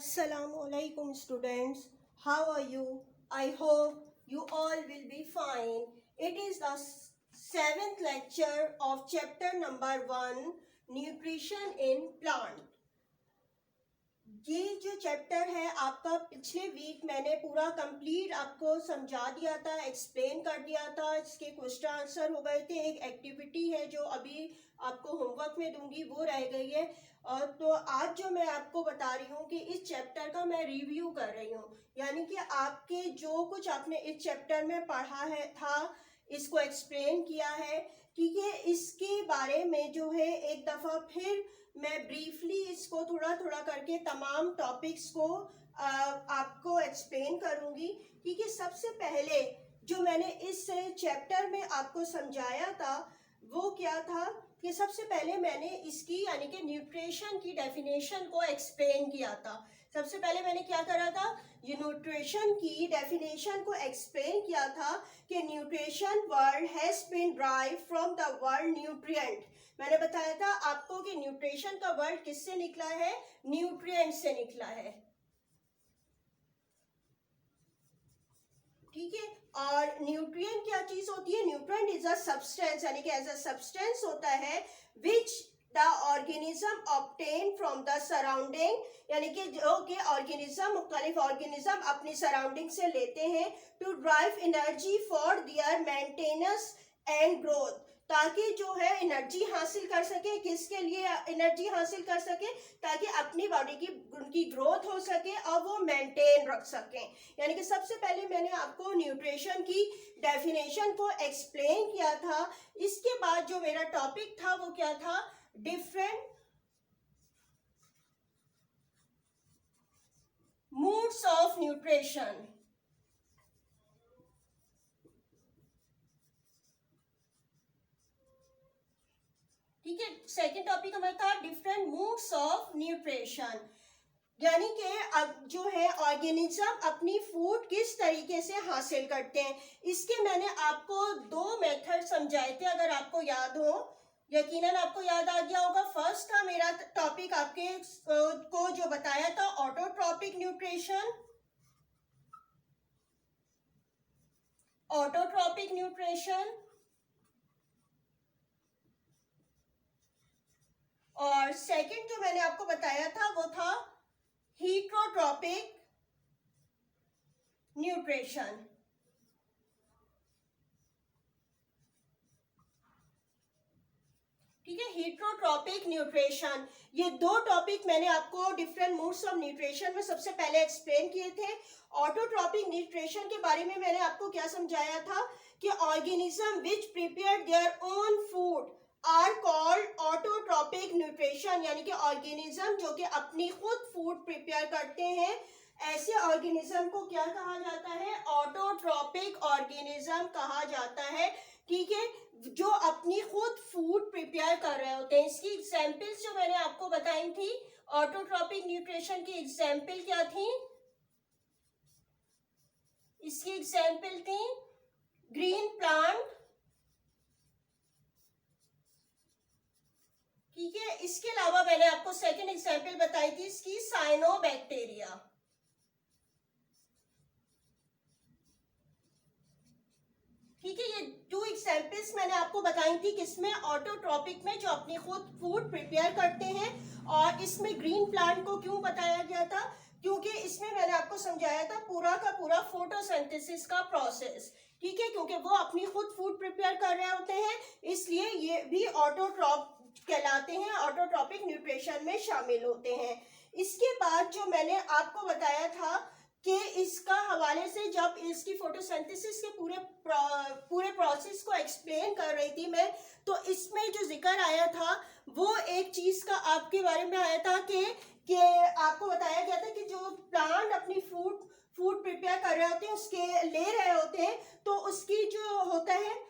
Assalamualaikum students. How are you? I hope you all will be fine. It is the seventh lecture of chapter number 1, Nutrition in Plant. ये जो chapter है आपका पिछले week मैंने पूरा complete आपको समझा दिया था, एक्सप्लेन कर दिया था, इसके क्वेश्चन आंसर हो गए थे। एक एक्टिविटी है जो अभी आपको होमवर्क में दूंगी वो रह गई है। और तो आज जो मैं आपको बता रही हूँ कि इस चैप्टर का मैं रिव्यू कर रही हूँ, यानी कि आपके जो कुछ आपने इस चैप्टर में पढ़ा है था इसको एक्सप्लेन किया है, ठीक है। इसके बारे में जो है एक दफ़ा फिर मैं ब्रीफली इसको थोड़ा थोड़ा करके तमाम टॉपिक्स को आपको एक्सप्लेन करूंगी। ठीक है, सबसे पहले जो मैंने इस चैप्टर में आपको समझाया था वो क्या था कि सबसे पहले मैंने इसकी यानी कि न्यूट्रिशन की डेफिनेशन को एक्सप्लेन किया था। सबसे पहले मैंने क्या करा था, ये न्यूट्रिशन की डेफिनेशन को एक्सप्लेन किया था कि nutrition word has been drive from the word nutrient. मैंने बताया था आपको कि न्यूट्रिशन का वर्ड किससे निकला है, न्यूट्रिएंट से निकला है, ठीक है। और न्यूट्रिएंट क्या चीज होती है, न्यूट्रिएंट इज अ सब्सटेंस, यानी कि एज अ सब्सटेंस होता है which the organism obtain from the surrounding, यानी कि जो कि ऑर्गेनिज्म मुख्तलिफ ऑर्गेनिज्म अपनी सराउंडिंग से लेते हैं to drive energy for their maintenance and growth, ताकि जो है एनर्जी हासिल कर सके। किसके लिए एनर्जी हासिल कर सके, ताकि अपनी बॉडी की उनकी ग्रोथ हो सके और वो मेंटेन रख सकें। यानी कि सबसे पहले मैंने आपको न्यूट्रिशन की डेफिनेशन को एक्सप्लेन किया था। इसके बाद जो मेरा टॉपिक था वो क्या था, डिफरेंट मूड्स ऑफ न्यूट्रिशन। ठीक है, सेकेंड टॉपिक हमारा था डिफरेंट मूड्स ऑफ न्यूट्रिशन, यानी कि अब जो है ऑर्गेनिज्म अपनी फूड किस तरीके से हासिल करते हैं। इसके मैंने आपको दो मेथड समझाए थे, अगर आपको याद हो, यकीनन आपको याद आ गया होगा। फर्स्ट था मेरा टॉपिक आपके को जो बताया था ऑटोट्रॉपिक न्यूट्रिशन, ऑटोट्रॉपिक न्यूट्रिशन, और सेकंड जो मैंने आपको बताया था वो था हीट्रोट्रॉपिक न्यूट्रिशन। ठीक है, हीट्रोट्रॉपिक न्यूट्रिशन, ये दो टॉपिक मैंने आपको डिफरेंट मूड्स ऑफ न्यूट्रिशन में सबसे पहले एक्सप्लेन किए थे। ऑटोट्रॉपिक न्यूट्रिशन के बारे में मैंने आपको क्या समझाया था कि organism which prepare their own food are called autotrophic nutrition, यानी कि ऑर्गेनिज्म जो कि अपनी खुद फूड प्रिपेयर करते हैं, ऐसे ऑर्गेनिज्म को क्या कहा जाता है, ऑटोट्रॉपिक ऑर्गेनिज्म कहा जाता है। ठीक है, जो अपनी खुद फूड प्रिपेयर कर रहे होते हैं। इसकी एग्जाम्पल्स जो मैंने आपको बताई थी ऑटोट्रॉपिक न्यूट्रिशन की एग्जाम्पल क्या थी, इसकी एग्जाम्पल थी ग्रीन प्लांट, ठीक है। इसके अलावा मैंने आपको सेकंड एग्जाम्पल बताई थी इसकी साइनोबैक्टीरिया। ठीक है, ये टू एग्जाम्पल्स मैंने आपको बताई थी किसमें, ऑटोट्रॉपिक में, जो अपनी खुद फूड प्रिपेयर करते हैं। और इसमें ग्रीन प्लांट को क्यों बताया गया था, क्योंकि इसमें मैंने आपको समझाया था पूरा का पूरा फोटोसिंथेसिस का प्रोसेस। ठीक है, क्योंकि वो अपनी खुद फूड प्रिपेयर कर रहे होते हैं, इसलिए ये भी ऑटोट्रॉप कहलाते हैं, ऑटोट्रॉपिक न्यूट्रिशन में शामिल होते हैं। इसके बाद जो मैंने आपको बताया था कि इसका हवाले से जब इसकी फोटोसिंथेसिस के पूरे प्रोसेस को एक्सप्लेन कर रही थी मैं, तो इसमें जो जिक्र आया था वो एक चीज का आपके बारे में आया था कि आपको बताया गया था कि जो प्लांट अपनी फूड प्रिपेयर कर रहे होते हैं, उसके ले रहे होते हैं, तो उसकी जो होता है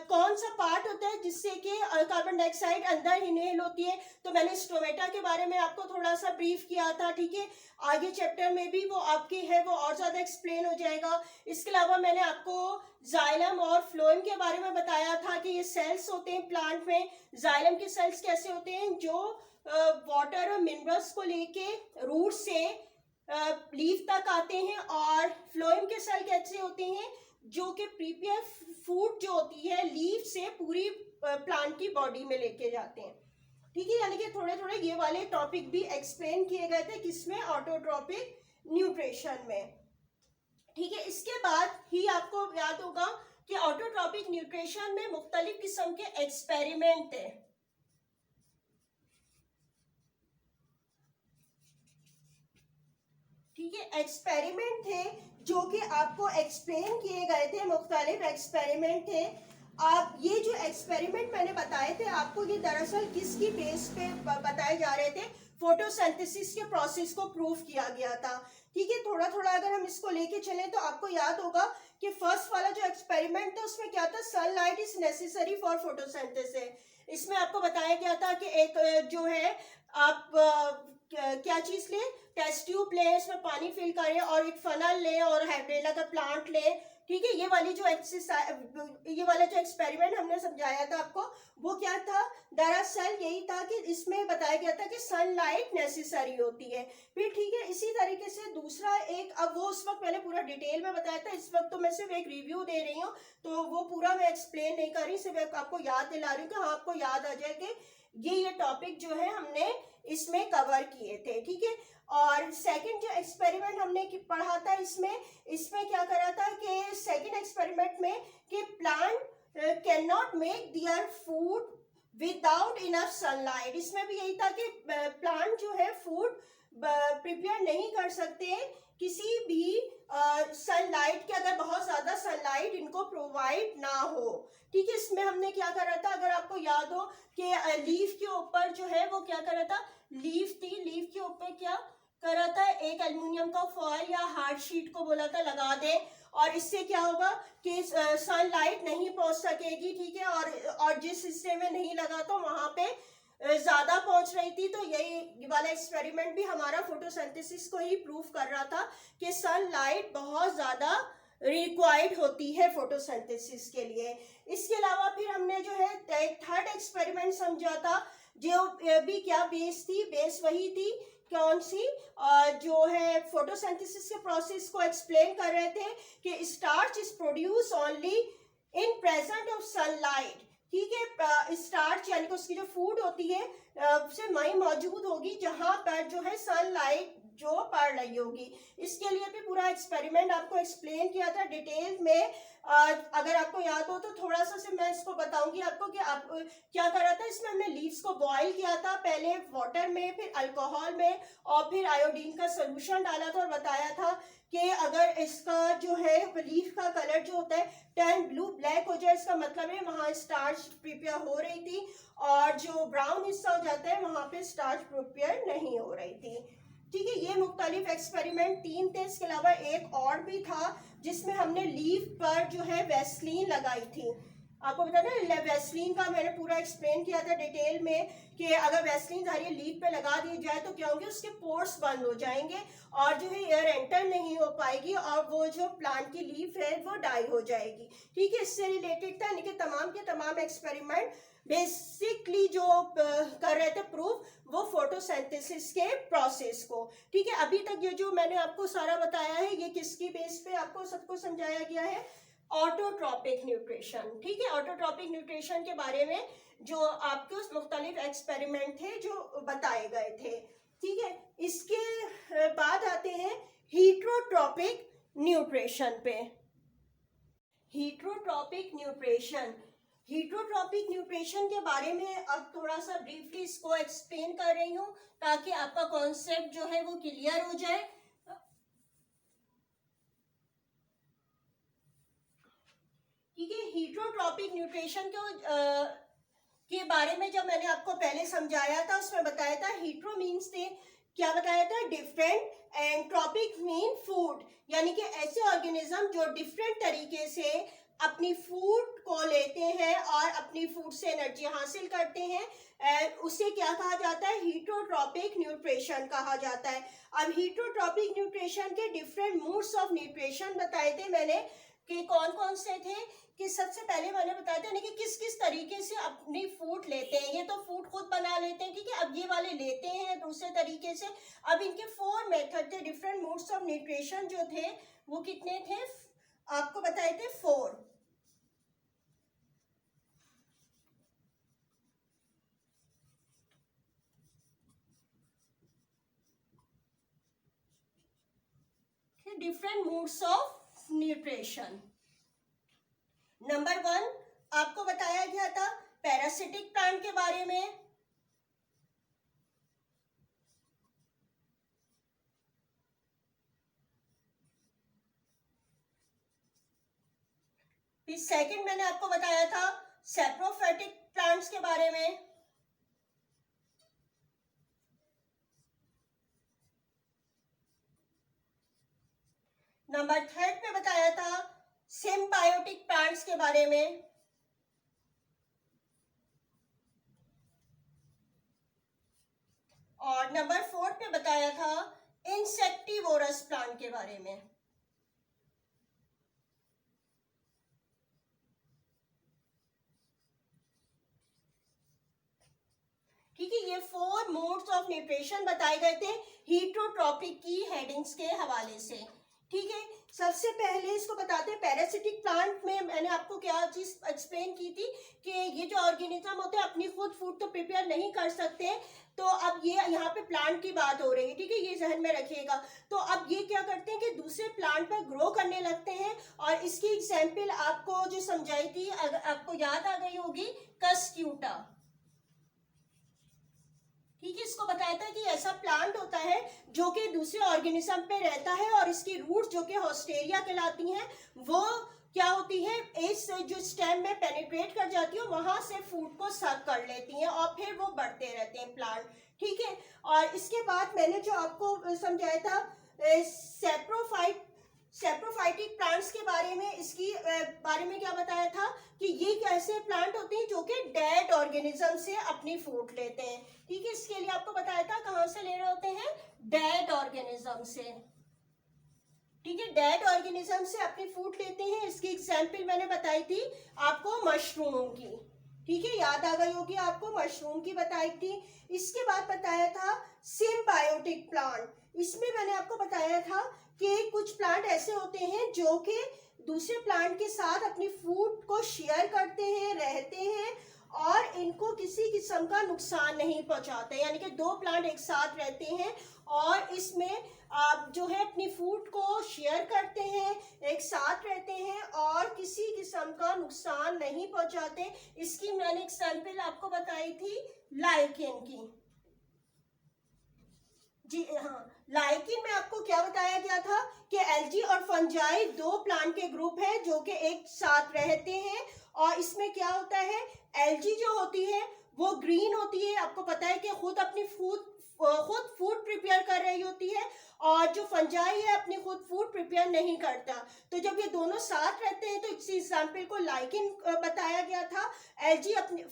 कौन सा पार्ट होता है जिससे कि कार्बन डाइऑक्साइड अंदर इनहेल होती है। तो मैंने स्टोमेटा के बारे में आपको थोड़ा सा ब्रीफ किया था। ठीक है, आगे चैप्टर में भी वो आपकी है वो और ज्यादा एक्सप्लेन हो जाएगा। इसके अलावा मैंने आपको जाइलम और फ्लोएम के बारे में बताया था कि ये सेल्स होते हैं प्लांट में। जाइलम के सेल्स कैसे होते हैं, जो वाटर और मिनरल्स को लेके रूट से लीफ तक आते हैं, और फ्लोएम के सेल कैसे होते हैं, जो कि प्रीपेयर फूड जो होती है लीफ से पूरी प्लांट की बॉडी में लेके जाते हैं। ठीक है, यानी कि थोड़े थोड़े ये वाले टॉपिक भी एक्सप्लेन किए गए थे किसमें, ऑटोट्रॉपिक न्यूट्रिशन में। ठीक है, इसके बाद ही आपको याद होगा कि ऑटोट्रॉपिक न्यूट्रिशन में मुख्तलिफ किस्म के एक्सपेरिमेंट थे। ठीक है, एक्सपेरिमेंट थे जो कि आपको एक्सप्लेन किए गए थे, मुख्तलिफ एक्सपेरिमेंट थे। आप ये जो एक्सपेरिमेंट मैंने बताए थे आपको, ये दरअसल किसकी बेस पे बताए जा रहे थे, फोटोसिंथेसिस के प्रोसेस को प्रूव किया गया था। ठीक है, थोड़ा थोड़ा अगर हम इसको लेके चलें तो आपको याद होगा कि फर्स्ट वाला जो एक्सपेरिमेंट था उसमें क्या था, sunlight is necessary for photosynthesis. इसमें आपको बताया गया था कि एक जो है आप क्या चीज लें, टेस्ट ट्यूब लें, इसमें पानी फिल करें और एक फनल लें और हाइड्रेला का प्लांट लें। ठीक है, ये वाली जो एक्सरसाइज, ये वाला जो एक्सपेरिमेंट हमने समझाया था आपको, वो क्या था, दरअसल यही था कि इसमें बताया गया था कि सनलाइट नेसेसरी होती है। फिर ठीक है, इसी तरीके से दूसरा एक, अब वो उस वक्त मैंने पूरा डिटेल में बताया था, इस वक्त तो मैं सिर्फ एक रिव्यू दे रही हूँ, तो वो पूरा मैं एक्सप्लेन नहीं कर रही, सिर्फ आपको याद दिला रही हूँ कि हाँ आपको याद आ जाए कि ये टॉपिक जो है हमने इसमें कवर किए थे। ठीक है, और सेकंड जो एक्सपेरिमेंट हमने पढ़ा था इसमें क्या करा था कि सेकंड एक्सपेरिमेंट में कि plant can not make their food without enough sunlight. इसमें भी यही था कि प्लांट जो है फूड प्रिपेयर नहीं कर सकते किसी भी सनलाइट के, अगर बहुत ज्यादा सनलाइट इनको प्रोवाइड ना हो। ठीक है, इसमें हमने क्या करा था, अगर आपको याद हो कि लीफ के ऊपर जो है वो क्या करा था, लीफ थी, लीफ के ऊपर क्या करा था, एक एल्युमिनियम का फॉयल या हार्ड शीट को बोला था लगा दे, और इससे क्या होगा कि सनलाइट नहीं पहुंच सकेगी। ठीक है, और जिस हिस्से में नहीं लगा तो वहां पे ज्यादा पहुंच रही थी। तो यही वाला एक्सपेरिमेंट भी हमारा फोटोसिंथेसिस को ही प्रूव कर रहा था कि सनलाइट बहुत ज्यादा रिक्वायर्ड होती है फोटोसिंथेसिस के लिए। इसके अलावा फिर हमने जो है थर्ड एक्सपेरिमेंट समझा था, जो भी क्या बेस थी, बेस वही थी, कौन सी, जो है फोटोसिंथेसिस के प्रोसेस को एक्सप्लेन कर रहे थे कि starch is produce only in present of sunlight. ठीक है, स्टार्च यानी कि उसकी जो फूड होती है से वही मौजूद होगी जहां पर जो है सनलाइट जो पड़ रही होगी। इसके लिए भी पूरा एक्सपेरिमेंट आपको एक्सप्लेन किया था डिटेल में। अगर आपको याद हो तो थोड़ा सा से मैं इसको बताऊंगी आपको कि आप क्या करा था। इसमें हमने लीव्स को बॉईल किया था, पहले वाटर में, फिर अल्कोहल में, और फिर आयोडीन का सोल्यूशन डाला था, और बताया था कि अगर इसका जो है लीफ का कलर जो होता है टर्न ब्लू ब्लैक हो जाए, इसका मतलब है वहां स्टार्च प्रिपेयर हो रही थी, और जो ब्राउन हिस्सा हो जाता है वहां पे स्टार्च प्रिपेयर नहीं हो रही थी। ठीक है, ये मुख्तलिफ एक्सपेरिमेंट 3 थे। इसके अलावा एक और भी था जिसमें हमने लीफ पर जो है वैसलीन लगाई थी। आपको पता ना, वैसलीन का मैंने पूरा एक्सप्लेन किया था डिटेल में कि अगर वैसलीन सारी लीफ पे लगा दी जाए तो क्या होंगे, उसके पोर्स बंद हो जाएंगे और जो है एयर एंटर नहीं हो पाएगी, और वो जो प्लांट की लीफ है वो डाई हो जाएगी। ठीक है, इससे रिलेटेड था, यानी कि तमाम के तमाम एक्सपेरिमेंट बेसिकली जो कर रहे थे प्रूफ, वो फोटोसिंथेसिस के प्रोसेस को। ठीक है, अभी तक ये जो मैंने आपको सारा बताया है ये किसकी बेस पे आपको सबको समझाया गया है, ऑटोट्रॉपिक न्यूट्रिशन। ठीक है, ऑटोट्रॉपिक न्यूट्रिशन के बारे में जो आपके उस मुख्तलिफ एक्सपेरिमेंट थे जो बताए गए थे। ठीक है, इसके बाद आते हैं हीट्रोट्रॉपिक न्यूट्रिशन पे। हीट्रोट्रॉपिक न्यूट्रिशन, हीट्रोट्रॉपिक न्यूट्रिशन के बारे में अब थोड़ा सा ब्रीफली इसको एक्सप्लेन कर रही हूँ ताकि आपका कॉन्सेप्ट जो है वो क्लियर हो जाए। ठीक है, हीट्रोट्रॉपिक न्यूट्रिशन के बारे में जब मैंने आपको पहले समझाया था उसमें बताया था हीट्रो मीन्स थे, क्या बताया था, different, and trophic mean food, यानी कि ऐसे ऑर्गेनिज्म जो डिफरेंट तरीके से अपनी फूड को लेते हैं और अपनी फूड से एनर्जी हासिल करते हैं, उसे क्या कहा जाता है, हीट्रोट्रॉपिक न्यूट्रिशन कहा जाता है। अब हीट्रोट्रॉपिक न्यूट्रिशन के डिफरेंट मोड्स ऑफ न्यूट्रिशन बताए थे मैंने कि कौन कौन से थे, कि सबसे पहले मैंने बताया था ना कि किस किस तरीके से अपनी फूड लेते हैं। ये तो फूड खुद बना लेते हैं, ठीक है। अब ये वाले लेते हैं दूसरे तरीके से। अब इनके 4 मेथड थे, डिफरेंट मोड्स ऑफ न्यूट्रिशन जो थे वो कितने थे, आपको बताए थे 4। Different modes of nutrition. Number 1 आपको बताया गया था पैरासिटिक प्लांट के बारे में। फिर सेकंड मैंने आपको बताया था सैप्रोफाइटिक प्लांट्स के बारे में। नंबर 3 में बताया था सिम्बायोटिक प्लांट्स के बारे में। और नंबर 4 पे बताया था इंसेक्टिवोरस प्लांट के बारे में। ठीक है, ये 4 मोड्स ऑफ न्यूट्रिशन बताए गए थे हीटरोट्रॉपिक की हेडिंग्स के हवाले से। ठीक है, सबसे पहले इसको बताते हैं पैरासिटिक प्लांट में मैंने आपको क्या चीज एक्सप्लेन की थी कि ये जो ऑर्गेनिज्म होते हैं अपनी खुद फूड तो प्रिपेयर नहीं कर सकते। तो अब ये यहाँ पे प्लांट की बात हो रही है, ठीक है, ये जहन में रखिएगा। तो अब ये क्या करते हैं कि दूसरे प्लांट पर ग्रो करने लगते हैं। और इसकी एग्जाम्पल आपको जो समझाई थी, अगर आपको याद आ गई होगी, कस्क्यूटा। ठीक है, इसको बताया था कि ऐसा प्लांट होता है जो कि दूसरे ऑर्गेनिज्म पे रहता है और इसकी रूट जो कि होस्टेरिया कहलाती हैं, वो क्या होती है, इस जो स्टेम में पेनिट्रेट कर जाती है, वहां से फूड को सक कर लेती हैं और फिर वो बढ़ते रहते हैं प्लांट। ठीक है, और इसके बाद मैंने जो आपको समझाया था सैप्रोफाइटिक प्लांट्स के बारे में, इसकी बारे में क्या बताया था कि ये कैसे प्लांट होते हैं जो कि डेड ऑर्गेनिज्म से अपनी फूड लेते हैं। ठीक है, इसके लिए आपको बताया था कहां से ले रहे होते हैं, डेड ऑर्गेनिज्म से। ठीक है, डेड ऑर्गेनिज्म से अपनी फूड लेते हैं। इसकी एग्जाम्पल मैंने बताई थी आपको मशरूम की। ठीक है, याद आ गई होगी आपको, मशरूम की बताई थी। इसके बाद बताया था सिम्बायोटिक प्लांट। इसमें मैंने आपको बताया था कि कुछ प्लांट ऐसे होते हैं जो कि दूसरे प्लांट के साथ अपनी फूड को शेयर करते हैं, रहते हैं और इनको किसी किस्म का नुकसान नहीं पहुंचाते। यानी कि 2 प्लांट एक साथ रहते हैं और इसमें आप जो है अपनी फूड को शेयर करते हैं, एक साथ रहते हैं और किसी किस्म का नुकसान नहीं पहुंचाते। इसकी मैंने एग्जाम्पल आपको बताई थी लाइकेन की। जी हाँ, लाइकेन में आपको क्या बताया गया था कि एल्गी और फंजाई 2 प्लांट के ग्रुप है जो कि एक साथ रहते हैं। और इसमें क्या होता है, एल्गी जो होती है वो ग्रीन होती है, आपको पता है कि खुद अपनी खुद फूड प्रिपेयर कर रही होती है, और जो फंजाई है अपनी खुद फूड प्रिपेयर नहीं करता। तो जब ये दोनों साथ रहते हैं तो इस एग्जाम्पल को लाइकेन बताया गया था। एल्गी अपनी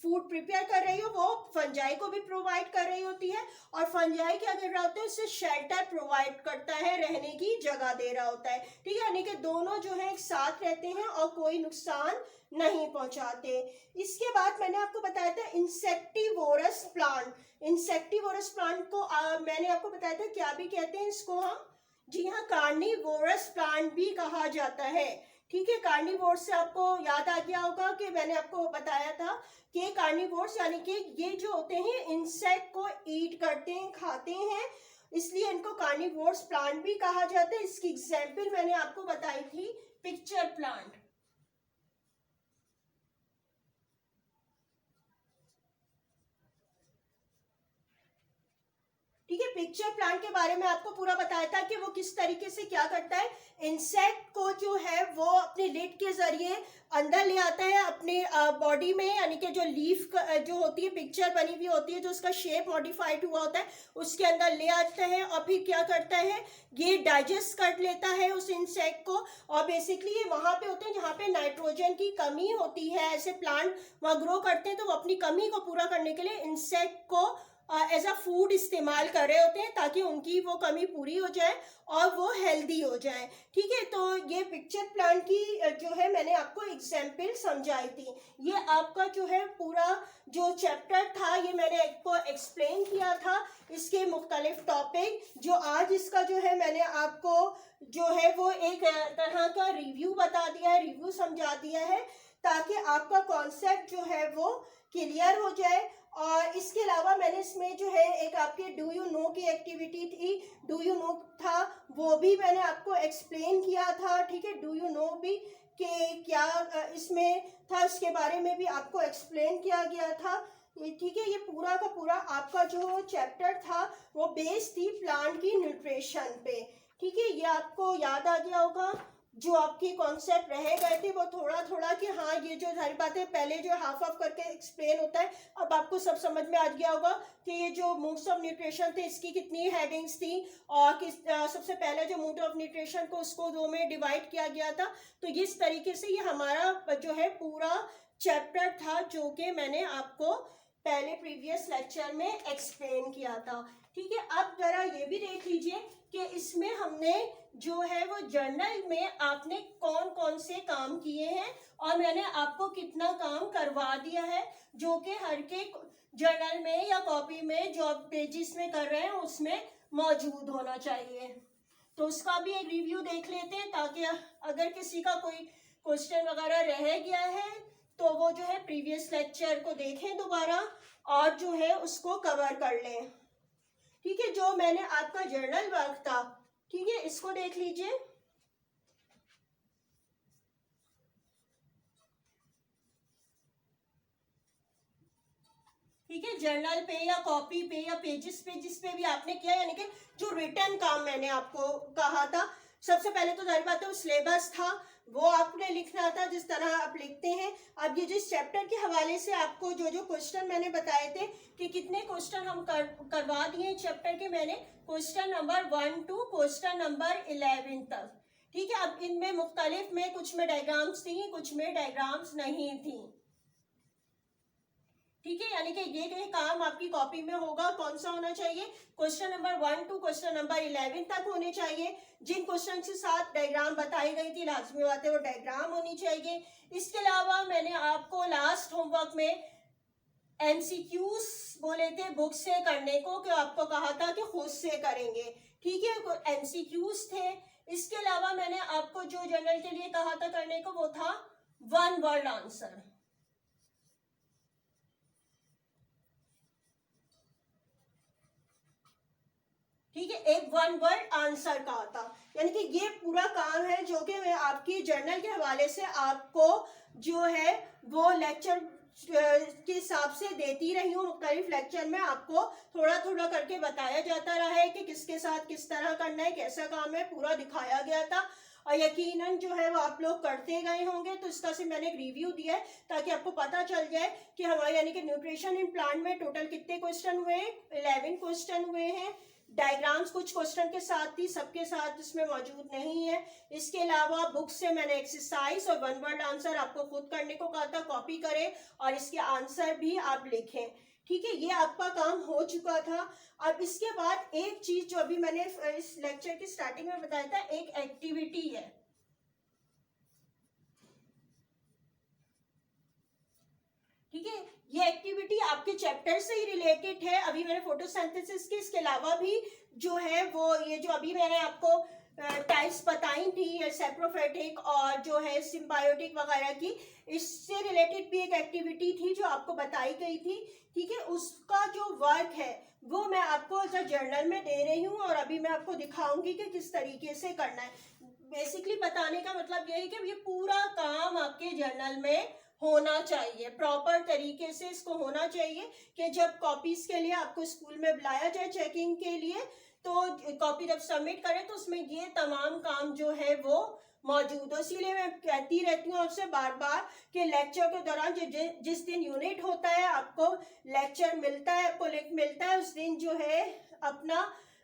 फूड प्रिपेयर कर रही हो, वो फंजाई को भी प्रोवाइड कर रही होती है और फंजाई क्या कर रहा होता है, उससे शेल्टर प्रोवाइड करता है, रहने की जगह दे रहा होता है। ठीक है, यानी कि दोनों जो है एक साथ रहते हैं और कोई नुकसान नहीं पहुंचाते। इसके बाद मैंने आपको बताया था इंसेक्टिवोरस प्लांट। इंसेक्टिवोरस प्लांट को मैंने आपको बताया था क्या भी कहते हैं इसको, हम जी हाँ, कार्निवोरस प्लांट भी कहा जाता है। ठीक है, कार्निवोर्स से आपको याद आ गया होगा कि मैंने आपको बताया था कि कार्निवोर्स यानी कि ये जो होते हैं इंसेक्ट को ईट करते हैं, खाते हैं, इसलिए इनको कार्निवोर्स प्लांट भी कहा जाता है। इसकी एग्जाम्पल मैंने आपको बताई थी पिक्चर प्लांट। ठीक है, पिक्चर प्लांट के बारे में आपको पूरा बताया था कि वो किस तरीके से क्या करता है, इंसेक्ट को जो है वो अपने लिड के जरिए अंदर ले आता है अपने बॉडी में, यानी कि जो लीफ जो होती है, पिक्चर बनी हुई होती है, जो उसका शेप मॉडिफाइड हुआ होता है, उसके अंदर ले आता है और फिर क्या करता है, ये डाइजेस्ट कर लेता है उस इंसेक्ट को। और बेसिकली ये वहां पे होते हैं जहाँ पे नाइट्रोजन की कमी होती है, ऐसे प्लांट वहाँ ग्रो करते हैं, तो वो अपनी कमी को पूरा करने के लिए इंसेक्ट को एज अ फूड इस्तेमाल कर रहे होते हैं ताकि उनकी वो कमी पूरी हो जाए और वो हेल्दी हो जाए। ठीक है, तो ये पिक्चर प्लांट की जो है मैंने आपको एग्जाम्पल समझाई थी। ये आपका जो है पूरा जो चैप्टर था ये मैंने आपको एक्सप्लेन किया था, इसके मुख्तलिफ टॉपिक। जो आज इसका जो है मैंने आपको जो है वो एक तरह का रिव्यू बता दिया है, रिव्यू समझा दिया है, ताकि आपका कॉन्सेप्ट जो है वो क्लियर हो जाए। और इसके अलावा मैंने इसमें जो है एक आपके डू यू नो की एक्टिविटी थी, डू यू नो था, वो भी मैंने आपको एक्सप्लेन किया था। ठीक है, डू यू नो भी कि क्या इसमें था, उसके बारे में भी आपको एक्सप्लेन किया गया था। ठीक है, ये पूरा का पूरा आपका जो चैप्टर था वो बेस्ड थी प्लांट की न्यूट्रिशन पे। ठीक है, ये आपको याद आ गया होगा। जो आपके कॉन्सेप्ट रह गए थे वो थोड़ा थोड़ा कि हाँ ये जो सारी बातें पहले जो हाफ ऑफ करके एक्सप्लेन होता है, अब आपको सब समझ में आ गया होगा कि ये जो मोड्स ऑफ न्यूट्रिशन थे इसकी कितनी हेडिंग्स थी और किस सबसे पहले जो मोड ऑफ न्यूट्रिशन को उसको दो में डिवाइड किया गया था। तो इस तरीके से ये हमारा जो है पूरा चैप्टर था जो कि मैंने आपको पहले प्रीवियस लेक्चर में एक्सप्लेन किया था। ठीक है, अब जरा ये भी देख लीजिए कि इसमें हमने जो है वो जर्नल में आपने कौन कौन से काम किए हैं और मैंने आपको कितना काम करवा दिया है, जो कि हर के जर्नल में या कॉपी में जो आप पेजेस में कर रहे हैं उसमें मौजूद होना चाहिए। तो उसका भी एक रिव्यू देख लेते हैं, ताकि अगर किसी का कोई क्वेश्चन वगैरह रह गया है तो वो जो है प्रीवियस लेक्चर को देखें दोबारा और जो है उसको कवर कर लें। ठीक है, जो मैंने आपका जर्नल वर्क था, ठीक है, इसको देख लीजिए। ठीक है, जर्नल पे या कॉपी पे या पेजेस पे जिस पे भी आपने किया, यानी कि जो रिटर्न काम मैंने आपको कहा था, सबसे पहले तो जाहिर बात है वो सिलेबस था, वो आपने लिखना था जिस तरह आप लिखते हैं। अब ये जिस चैप्टर के हवाले से आपको जो जो क्वेश्चन मैंने बताए थे कि कितने क्वेश्चन हम करवा दिए चैप्टर के, मैंने question number 1 to question number 11 तक। ठीक है, अब इनमें मुख्तलिफ में कुछ में डायग्राम्स थी, कुछ में डायग्राम्स नहीं थी। ठीक है, यानी कि ये जो काम आपकी कॉपी में होगा कौन सा होना चाहिए, question number 1 to question number 11 तक होने चाहिए। जिन क्वेश्चन के साथ डायग्राम बताई गई थी लाजमी बात है वो डायग्राम होनी चाहिए। इसके अलावा मैंने आपको लास्ट होमवर्क में एमसीक्यूज बोले थे बुक से करने को, कि आपको कहा था कि खुद से करेंगे। ठीक है, एमसीक्यूज थे। इसके अलावा मैंने आपको जो जर्नल के लिए कहा था करने को वो था 1 वर्ड आंसर। ठीक है, एक 1 वर्ड आंसर का था, यानी कि ये पूरा काम है जो कि मैं आपकी जर्नल के हवाले से आपको जो है वो लेक्चर के हिसाब से देती रही हूँ। मुख्तलिफ लेक्चर में आपको थोड़ा थोड़ा करके बताया जाता रहा है कि किसके साथ किस तरह करना है, कैसा काम है, पूरा दिखाया गया था और यकीनन जो है वो आप लोग करते गए होंगे। तो इसका से मैंने एक रिव्यू दिया है ताकि आपको पता चल जाए कि हमारे यानी कि न्यूट्रिशन इन प्लांट में टोटल कितने क्वेश्चन हुए, 11 क्वेश्चन हुए हैं। डायग्राम्स कुछ क्वेश्चन के साथ थी, सबके साथ इसमें मौजूद नहीं है। इसके अलावा बुक से मैंने एक्सरसाइज और 1 वर्ड आंसर आपको खुद करने को कहा था, कॉपी करें और इसके आंसर भी आप लिखें। ठीक है, ये आपका काम हो चुका था। अब इसके बाद एक चीज जो अभी मैंने इस लेक्चर की स्टार्टिंग में बताया था, एक एक्टिविटी है। ठीक है, ये एक्टिविटी आपके चैप्टर से ही रिलेटेड है। अभी मैंने फोटोसिंथेसिस की, इसके अलावा भी जो है वो ये जो अभी मैंने आपको टाइप्स बताई थी सेप्रोफाइटिक और जो है सिम्बायोटिक वगैरह की, इससे रिलेटेड भी एक एक्टिविटी थी जो आपको बताई गई थी। ठीक है, उसका जो वर्क है वो मैं आपको जर्नल में दे रही हूँ और अभी मैं आपको दिखाऊंगी कि किस तरीके से करना है। बेसिकली बताने का मतलब यही कि ये पूरा काम आपके जर्नल में होना चाहिए, प्रॉपर तरीके से इसको होना चाहिए कि जब कॉपीज के लिए आपको स्कूल में बुलाया जाए चेकिंग के लिए, तो कॉपी जब सबमिट करें तो उसमें ये तमाम काम जो है वो मौजूद हो। इसीलिए मैं कहती रहती हूँ आपसे बार बार कि लेक्चर के दौरान जिस दिन यूनिट होता है, आपको लेक्चर मिलता है, आपको लिंक मिलता है, उस दिन जो है अपना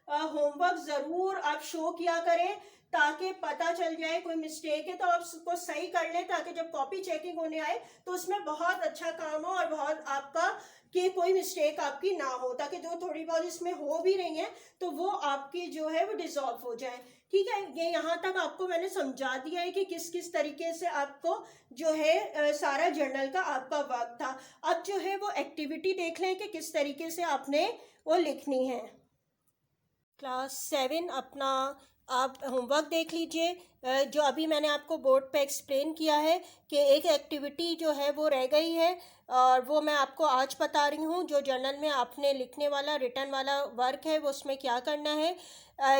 होमवर्क जरूर आप शो किया करें ताकि पता चल जाए कोई मिस्टेक है तो आप उसको सही कर लें, ताकि जब कॉपी चेकिंग होने आए तो उसमें बहुत अच्छा काम हो और बहुत आपका कि कोई मिस्टेक आपकी ना हो, ताकि जो थोड़ी बहुत इसमें हो भी रही हैं तो वो आपकी जो है वो डिसॉल्व हो जाए। ठीक है, ये यहाँ तक आपको मैंने समझा दिया है कि किस किस तरीके से आपको जो है सारा जर्नल का आपका वर्क था। अब जो है वो एक्टिविटी देख लें कि किस तरीके से आपने वो लिखनी है। क्लास 7 अपना आप होमवर्क देख लीजिए। जो अभी मैंने आपको बोर्ड पे एक्सप्लेन किया है कि एक एक्टिविटी जो है वो रह गई है और वो मैं आपको आज बता रही हूँ। जो जर्नल में आपने लिखने वाला रिटर्न वाला वर्क है वो उसमें क्या करना है।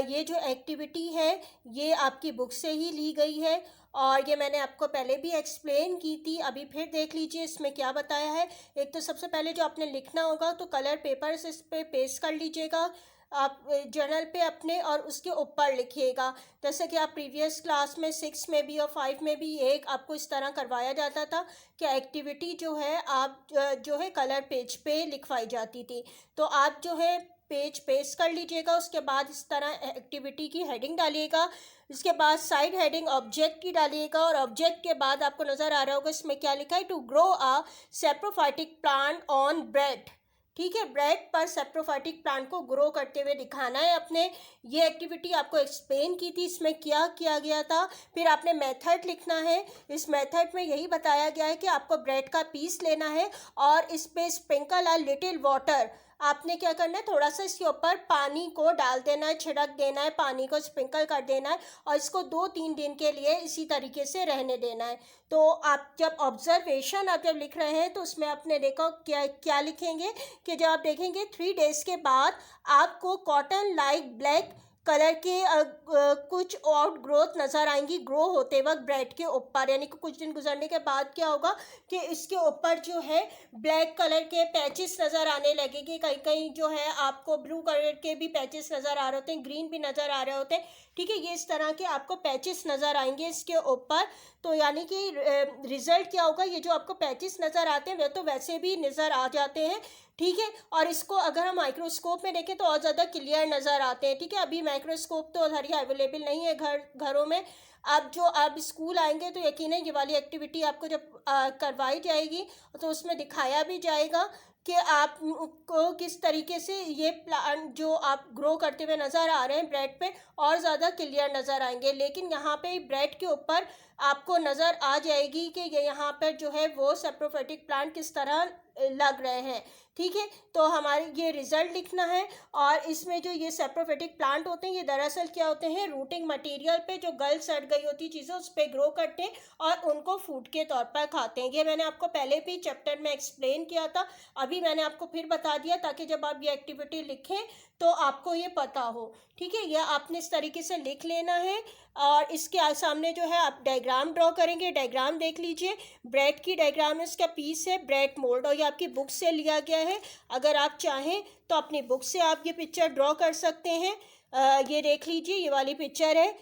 ये जो एक्टिविटी है ये आपकी बुक से ही ली गई है और ये मैंने आपको पहले भी एक्सप्लेन की थी। अभी फिर देख लीजिए इसमें क्या बताया है। एक तो सबसे पहले जो आपने लिखना होगा तो कलर पेपर से इस पर पेस्ट कर लीजिएगा आप जर्नल पे अपने और उसके ऊपर लिखिएगा। जैसे कि आप प्रीवियस क्लास में 6 में भी और 5 में भी एक आपको इस तरह करवाया जाता था कि एक्टिविटी जो है आप जो है कलर पेज पे लिखवाई जाती थी। तो आप जो है पेज पेस्ट कर लीजिएगा, उसके बाद इस तरह एक्टिविटी की हेडिंग डालिएगा, इसके बाद साइड हेडिंग ऑब्जेक्ट की डालिएगा और ऑब्जेक्ट के बाद आपको नज़र आ रहा होगा इसमें क्या लिखा है, to grow a saprophytic plant on bread. ठीक है, ब्रेड पर सैप्रोफाइटिक प्लांट को ग्रो करते हुए दिखाना है अपने। ये एक्टिविटी आपको एक्सप्लेन की थी, इसमें क्या किया गया था। फिर आपने मेथड लिखना है। इस मेथड में यही बताया गया है कि आपको ब्रेड का पीस लेना है और इस पे स्प्रिंकल अ लिटिल वाटर, आपने क्या करना है थोड़ा सा इसके ऊपर पानी को डाल देना है, छिड़क देना है, पानी को स्प्रिंकल कर देना है और इसको 2-3 दिन के लिए इसी तरीके से रहने देना है। तो आप जब ऑब्जर्वेशन आप जब लिख रहे हैं तो उसमें आपने देखो क्या क्या लिखेंगे कि जब आप देखेंगे 3 डेज के बाद आपको कॉटन लाइक ब्लैक कलर के कुछ और ग्रोथ नज़र आएंगी ग्रो होते वक्त ब्रेड के ऊपर। यानी कि कुछ दिन गुजरने के बाद क्या होगा कि इसके ऊपर जो है ब्लैक कलर के पैचेस नज़र आने लगेंगे। कहीं कहीं जो है आपको ब्लू कलर के भी पैचेस नज़र आ रहे होते हैं, ग्रीन भी नज़र आ रहे होते हैं। ठीक है, ये इस तरह के आपको पैचेस नज़र आएंगे इसके ऊपर। तो यानी कि रिज़ल्ट क्या होगा, ये जो आपको पैचेस नज़र आते हैं वे तो वैसे भी नज़र आ जाते हैं। ठीक है, और इसको अगर हम माइक्रोस्कोप में देखें तो और ज़्यादा क्लियर नज़र आते हैं। ठीक है, अभी माइक्रोस्कोप तो हर अवेलेबल नहीं है घरों में। अब जो आप स्कूल आएंगे तो यकीनन ये वाली एक्टिविटी आपको जब करवाई जाएगी तो उसमें दिखाया भी जाएगा कि आपको किस तरीके से ये प्लांट जो आप ग्रो करते हुए नज़र आ रहे हैं ब्रेड पे और ज़्यादा क्लियर नज़र आएंगे। लेकिन यहाँ पे ब्रेड के ऊपर आपको नज़र आ जाएगी कि ये यहाँ पर जो है वो सैप्रोफाइटिक प्लांट किस तरह लग रहे हैं। ठीक है, तो हमारे ये रिज़ल्ट लिखना है और इसमें जो ये सैप्रोफाइटिक प्लांट होते हैं ये दरअसल क्या होते हैं, रूटिंग मटेरियल पे जो गल सड़ गई होती चीज़ें उस पर ग्रो करते हैं और उनको फूड के तौर पर खाते हैं। ये मैंने आपको पहले भी चैप्टर में एक्सप्लेन किया था, अभी मैंने आपको फिर बता दिया ताकि जब आप ये एक्टिविटी लिखें तो आपको ये पता हो। ठीक है, यह आपने इस तरीके से लिख लेना है और इसके सामने जो है आप डायग्राम ड्रॉ करेंगे। डायग्राम देख लीजिए, ब्रेड की डायग्राम इसका पीस है ब्रेड मोल्ड और ये आपकी बुक से लिया गया है। अगर आप चाहें तो अपनी बुक से आप ये पिक्चर ड्रॉ कर सकते हैं। ये देख लीजिए, ये वाली पिक्चर है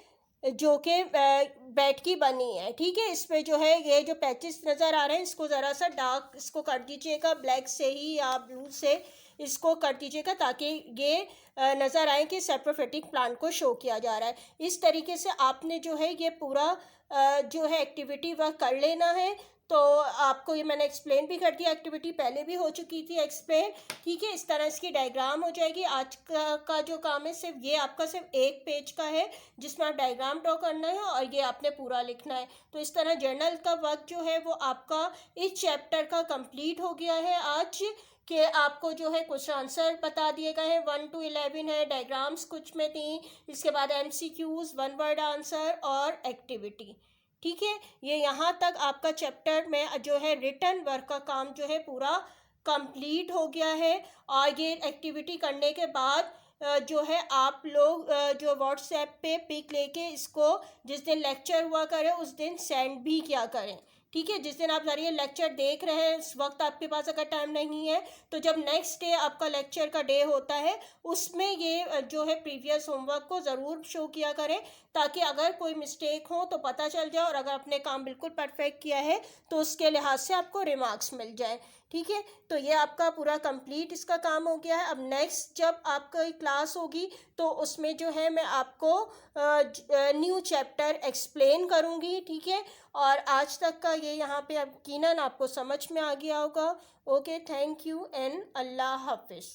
जो कि ब्रेड की बनी है। ठीक है, इस पे जो है ये जो पैचेस नज़र आ रहे हैं इसको ज़रा सा डार्क इसको कर दीजिएगा, ब्लैक से ही या ब्लू से इसको कर दीजिएगा ताकि ये नज़र आए कि सैप्रोफाइटिक प्लांट को शो किया जा रहा है। इस तरीके से आपने जो है ये पूरा जो है एक्टिविटी वर्क कर लेना है। तो आपको ये मैंने एक्सप्लेन भी कर दिया, एक्टिविटी पहले भी हो चुकी थी एक्सप्लेन। ठीक है, इस तरह इसकी डायग्राम हो जाएगी। आज का जो काम है सिर्फ ये आपका सिर्फ एक पेज का है जिसमें आप डायग्राम ड्रॉ करना है और ये आपने पूरा लिखना है। तो इस तरह जर्नल का वर्क जो है वो आपका इस चैप्टर का कंप्लीट हो गया है आज कि आपको जो है क्वेश्चन आंसर बता दिए गए हैं 1 to 11 है, डायग्राम्स कुछ में थी, इसके बाद MCQs, 1 वर्ड आंसर और एक्टिविटी। ठीक है, ये यहाँ तक आपका चैप्टर में जो है रिटन वर्क का काम जो है पूरा कंप्लीट हो गया है। और ये एक्टिविटी करने के बाद जो है आप लोग जो व्हाट्सएप पे पिक लेके इसको जिस दिन लेक्चर हुआ करें उस दिन सेंड भी किया करें। ठीक है, जिस दिन आप ये लेक्चर देख रहे हैं उस वक्त आपके पास अगर टाइम नहीं है तो जब नेक्स्ट डे आपका लेक्चर का डे होता है उसमें ये जो है प्रीवियस होमवर्क को ज़रूर शो किया करें ताकि अगर कोई मिस्टेक हो तो पता चल जाए और अगर आपने काम बिल्कुल परफेक्ट किया है तो उसके लिहाज से आपको रिमार्क्स मिल जाए। ठीक है, तो ये आपका पूरा कंप्लीट इसका काम हो गया है। अब नेक्स्ट जब आपका क्लास होगी तो उसमें जो है मैं आपको न्यू चैप्टर एक्सप्लेन करूँगी, ठीक है। और आज तक का ये यहाँ पे यकीनन आपको समझ में आ गया होगा। ओके, थैंक यू एंड अल्लाह हाफिज़।